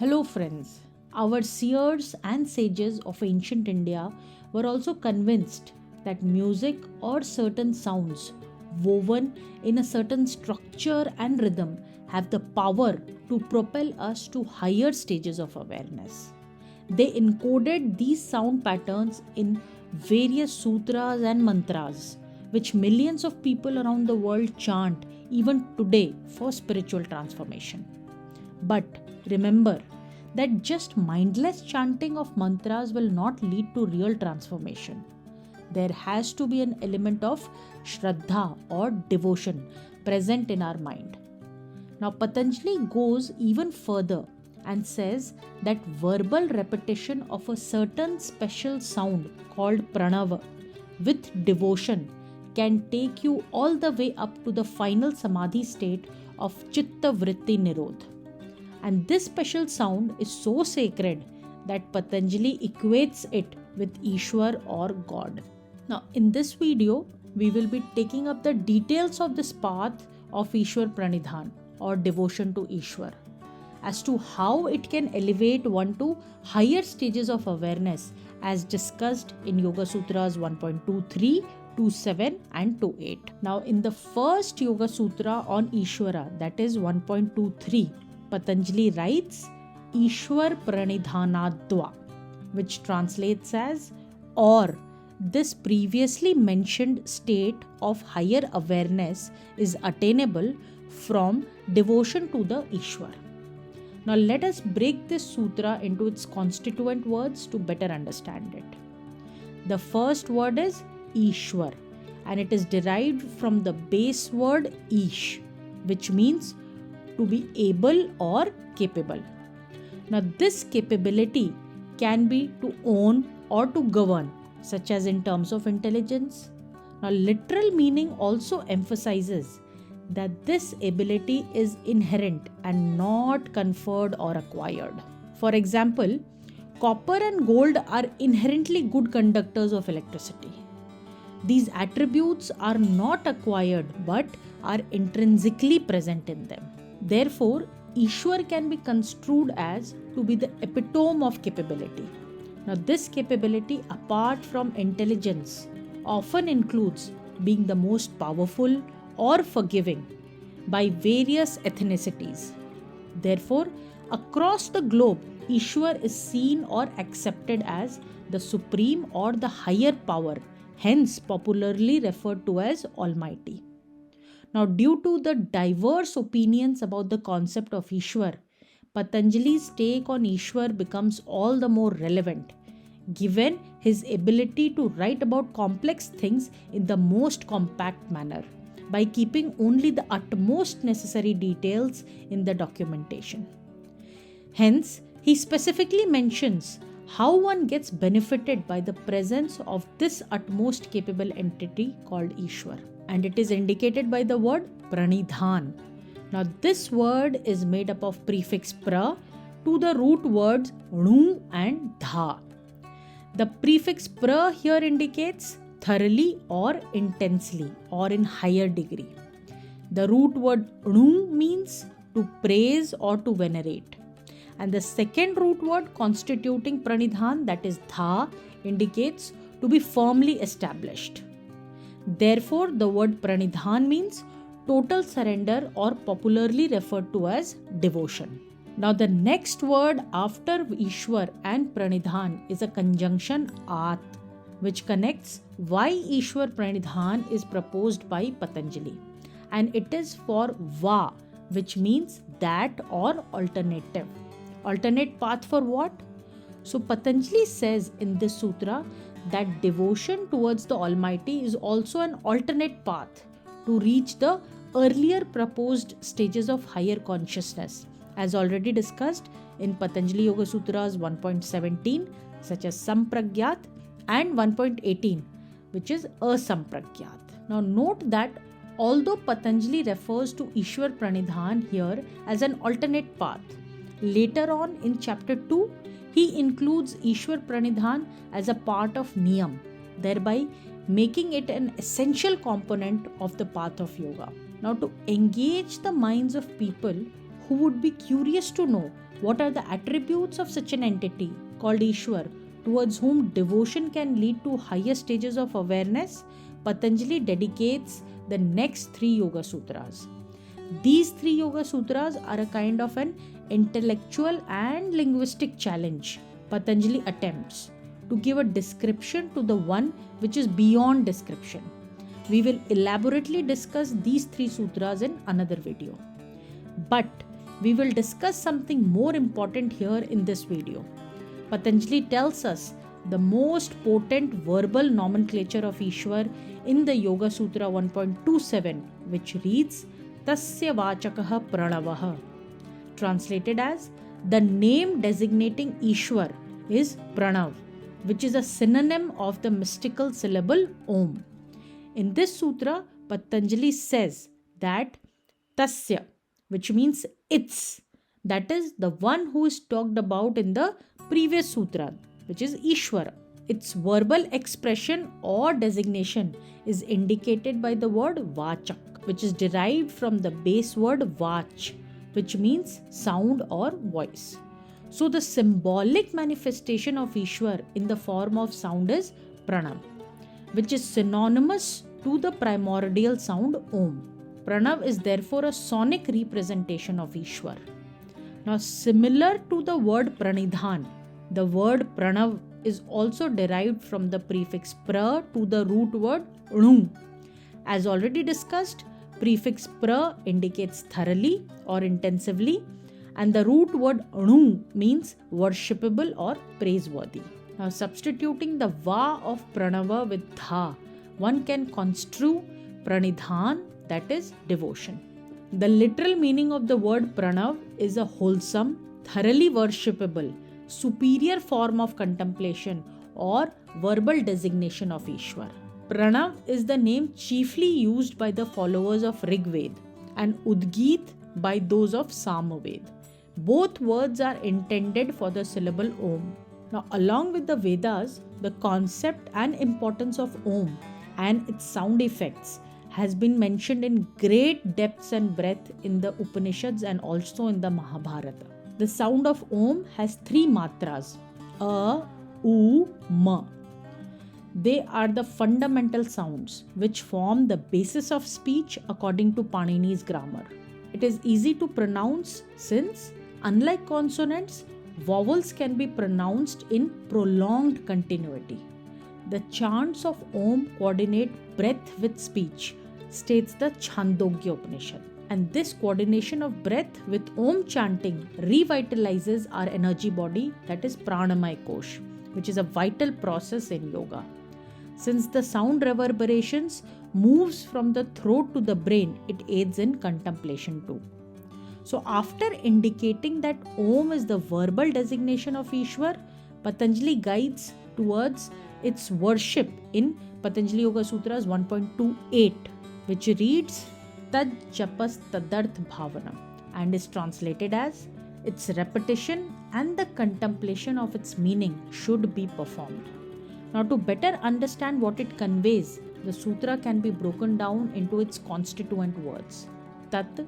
Hello, friends. Our seers and sages of ancient India were also convinced that music or certain sounds woven in a certain structure and rhythm have the power to propel us to higher stages of awareness. They encoded these sound patterns in various sutras and mantras, which millions of people around the world chant even today for spiritual transformation. But remember that just mindless chanting of mantras will not lead to real transformation. There has to be an element of shraddha or devotion present in our mind. Now, Patanjali goes even further and says that verbal repetition of a certain special sound called pranava with devotion can take you all the way up to the final samadhi state of chitta vritti nirodh. And this special sound is so sacred that Patanjali equates it with Ishwara or God. Now, in this video, we will be taking up the details of this path of Ishwar Pranidhan or devotion to Ishwar, as to how it can elevate one to higher stages of awareness as discussed in Yoga Sutras 1.23, 2.7 and 2.8. Now, in the first Yoga Sutra on Ishwara, that is 1.23, Patanjali writes Ishwar Pranidhanadva, which translates as or this previously mentioned state of higher awareness is attainable from devotion to the Ishwar. Now let us break this sutra into its constituent words to better understand it. The first word is Ishwar, and it is derived from the base word Ish, which means to be able or capable. Now this capability can be to own or to govern, such as in terms of intelligence. Now literal meaning also emphasizes that this ability is inherent and not conferred or acquired. For example, copper and gold are inherently good conductors of electricity. These attributes are not acquired but are intrinsically present in them. Therefore, Ishwar can be construed as to be the epitome of capability. Now, this capability, apart from intelligence, often includes being the most powerful or forgiving by various ethnicities. Therefore, across the globe, Ishwar is seen or accepted as the supreme or the higher power, hence popularly referred to as Almighty. Now, due to the diverse opinions about the concept of Ishwar, Patanjali's take on Ishwar becomes all the more relevant, given his ability to write about complex things in the most compact manner, by keeping only the utmost necessary details in the documentation. Hence, he specifically mentions how one gets benefited by the presence of this utmost capable entity called Ishwar. And it is indicated by the word pranidhan. Now this word is made up of prefix pra to the root words nu and dha. The prefix pra here indicates thoroughly or intensely or in higher degree. The root word nu means to praise or to venerate. And the second root word constituting pranidhan, that is dha, indicates to be firmly established. Therefore, the word pranidhan means total surrender or popularly referred to as devotion. Now, the next word after Ishwar and pranidhan is a conjunction at, which connects why Ishwar pranidhan is proposed by Patanjali. And it is for va, which means that or alternative. Alternate path for what? So Patanjali says in this sutra that devotion towards the Almighty is also an alternate path to reach the earlier proposed stages of higher consciousness, as already discussed in Patanjali Yoga Sutras 1.17, such as Sampragyat, and 1.18, which is Asampragyat. Now note that although Patanjali refers to Ishwar Pranidhan here as an alternate path, later on in chapter 2, he includes Ishwar Pranidhan as a part of Niyam, thereby making it an essential component of the path of yoga. Now, to engage the minds of people who would be curious to know What are the attributes of such an entity called Ishwar, towards whom devotion can lead to higher stages of awareness? Patanjali dedicates the next 3 Yoga Sutras. These 3 Yoga Sutras are a kind of an intellectual and linguistic challenge. Patanjali attempts to give a description to the one which is beyond description. We will elaborately discuss these 3 sutras in another video. But we will discuss something more important here in this video. Patanjali tells us the most potent verbal nomenclature of Ishwar in the Yoga Sutra 1.27, which reads Tasya Vachakah Pranavah. Translated as, the name designating Ishwar is Pranav, which is a synonym of the mystical syllable Om. In this sutra, Patanjali says that Tasya, which means it's, that is the one who is talked about in the previous sutra, which is Ishwara. Its verbal expression or designation is indicated by the word Vachak, which is derived from the base word Vach, which means sound or voice. So the symbolic manifestation of Ishwar in the form of sound is Pranav, which is synonymous to the primordial sound Om. Pranav is therefore a sonic representation of Ishwar. Now, similar to the word Pranidhan, the word Pranav is also derived from the prefix pra to the root word ru. As already discussed, prefix pra indicates thoroughly or intensively, and the root word ru means worshipable or praiseworthy. Now, substituting the va of pranava with dha, one can construe pranidhan, that is devotion. The literal meaning of the word pranav is a wholesome, thoroughly worshipable, superior form of contemplation or verbal designation of Ishwar. Pranav is the name chiefly used by the followers of Rig Veda and Udgit by those of Samaved. Both words are intended for the syllable Om. Now, along with the Vedas, the concept and importance of Om and its sound effects has been mentioned in great depths and breadth in the Upanishads and also in the Mahabharata. The sound of Om has 3 matras, A, U, Ma. They are the fundamental sounds which form the basis of speech according to Panini's grammar. It is easy to pronounce since, unlike consonants, vowels can be pronounced in prolonged continuity. The chants of Om coordinate breath with speech, states the Chandogya Upanishad. And this coordination of breath with Om chanting revitalizes our energy body, that is Pranamaya Kosh, which is a vital process in yoga. Since the sound reverberations moves from the throat to the brain, it aids in contemplation too. So after indicating that Om is the verbal designation of Ishwar, Patanjali guides towards its worship in Patanjali Yoga Sutras 1.28, which reads Tad Japas Tadarth Bhavanam and is translated as, its repetition and the contemplation of its meaning should be performed. Now, to better understand what it conveys, the sutra can be broken down into its constituent words Tat,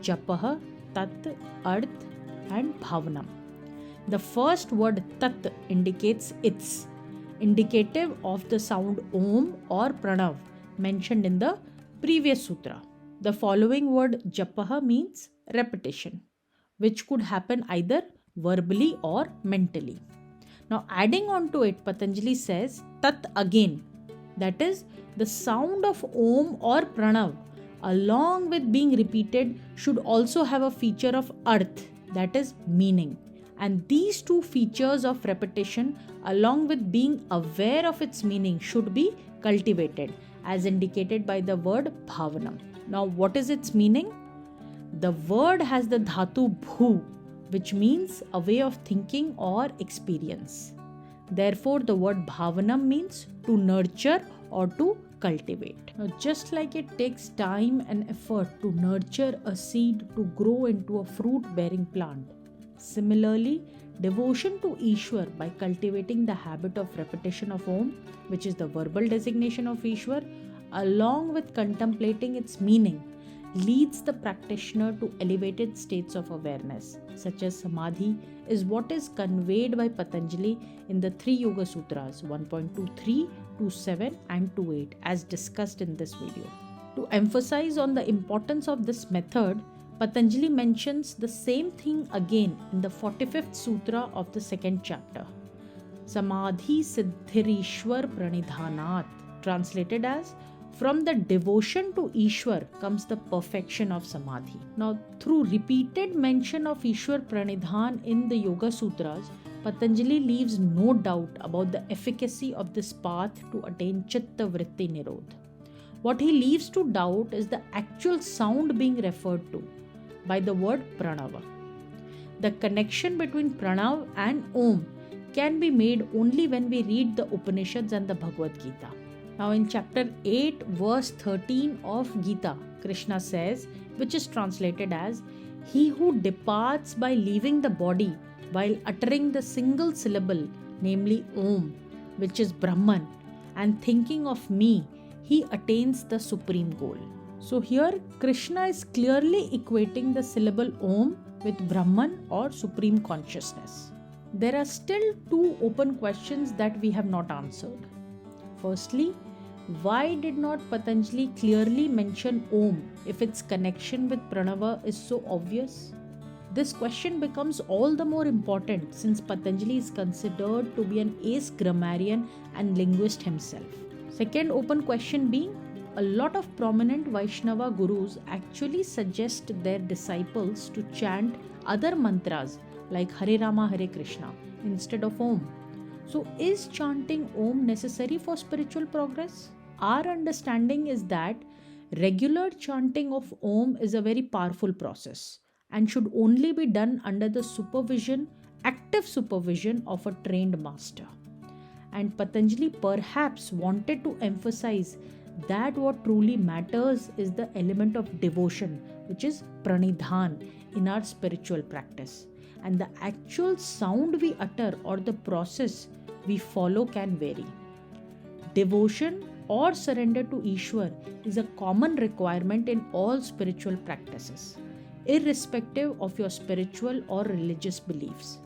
Japah, Tat, Arth and Bhavanam. The first word Tat indicates its, indicative of the sound Om or Pranav mentioned in the previous sutra. The following word Japah means repetition, which could happen either verbally or mentally. Now, adding on to it, Patanjali says Tat again, that is, the sound of Om or Pranav, along with being repeated, should also have a feature of Arth, that is, meaning. And these 2 features of repetition, along with being aware of its meaning, should be cultivated, as indicated by the word Bhavanam. Now, what is its meaning? The word has the dhatu bhu, which means a way of thinking or experience. Therefore, the word bhavanam means to nurture or to cultivate. Now, just like it takes time and effort to nurture a seed to grow into a fruit-bearing plant, similarly, devotion to Ishwar by cultivating the habit of repetition of Om, which is the verbal designation of Ishwar, along with contemplating its meaning, leads the practitioner to elevated states of awareness, such as samadhi, is what is conveyed by Patanjali in the 3 Yoga Sutras 1.23, 27 and 28 as discussed in this video. To emphasize on the importance of this method, Patanjali mentions the same thing again in the 45th Sutra of the 2nd chapter. Samadhi Siddhirishwar Pranidhanat, translated as from the devotion to Ishwar comes the perfection of Samadhi. Now, through repeated mention of Ishwar Pranidhan in the Yoga Sutras, Patanjali leaves no doubt about the efficacy of this path to attain Chitta Vritti Nirodha. What he leaves to doubt is the actual sound being referred to by the word Pranava. The connection between Pranav and Om can be made only when we read the Upanishads and the Bhagavad Gita. Now in chapter 8 verse 13 of Gita, Krishna says, which is translated as, "He who departs by leaving the body while uttering the single syllable, namely Om, which is Brahman, and thinking of me, he attains the supreme goal." So here Krishna is clearly equating the syllable Om with Brahman or supreme consciousness. There are still 2 open questions that we have not answered. Firstly, why did not Patanjali clearly mention Om if its connection with Pranava is so obvious? This question becomes all the more important since Patanjali is considered to be an ace grammarian and linguist himself. Second open question being, a lot of prominent Vaishnava gurus actually suggest their disciples to chant other mantras like Hare Rama Hare Krishna instead of Om. So is chanting Om necessary for spiritual progress? Our understanding is that regular chanting of Om is a very powerful process and should only be done under the active supervision of a trained master. And Patanjali perhaps wanted to emphasize that what truly matters is the element of devotion, which is pranidhan in our spiritual practice. And the actual sound we utter or the process we follow can vary. Devotion or surrender to Ishwar is a common requirement in all spiritual practices, irrespective of your spiritual or religious beliefs.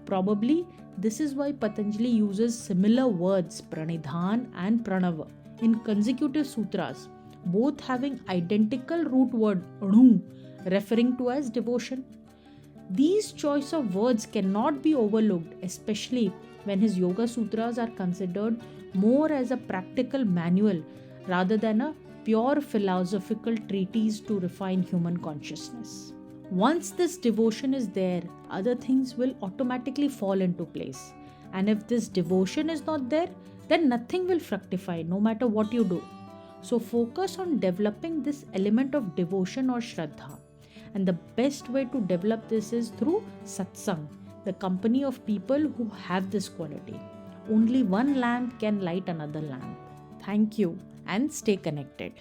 Probably this is why Patanjali uses similar words pranidhan and pranava in consecutive sutras, both having identical root word anu, referring to as devotion. These choice of words cannot be overlooked, especially when his Yoga Sutras are considered more as a practical manual rather than a pure philosophical treatise to refine human consciousness. Once this devotion is there, other things will automatically fall into place. And if this devotion is not there, then nothing will fructify no matter what you do. So focus on developing this element of devotion or shraddha. And the best way to develop this is through satsang, the company of people who have this quality. Only one lamp can light another lamp. Thank you and stay connected.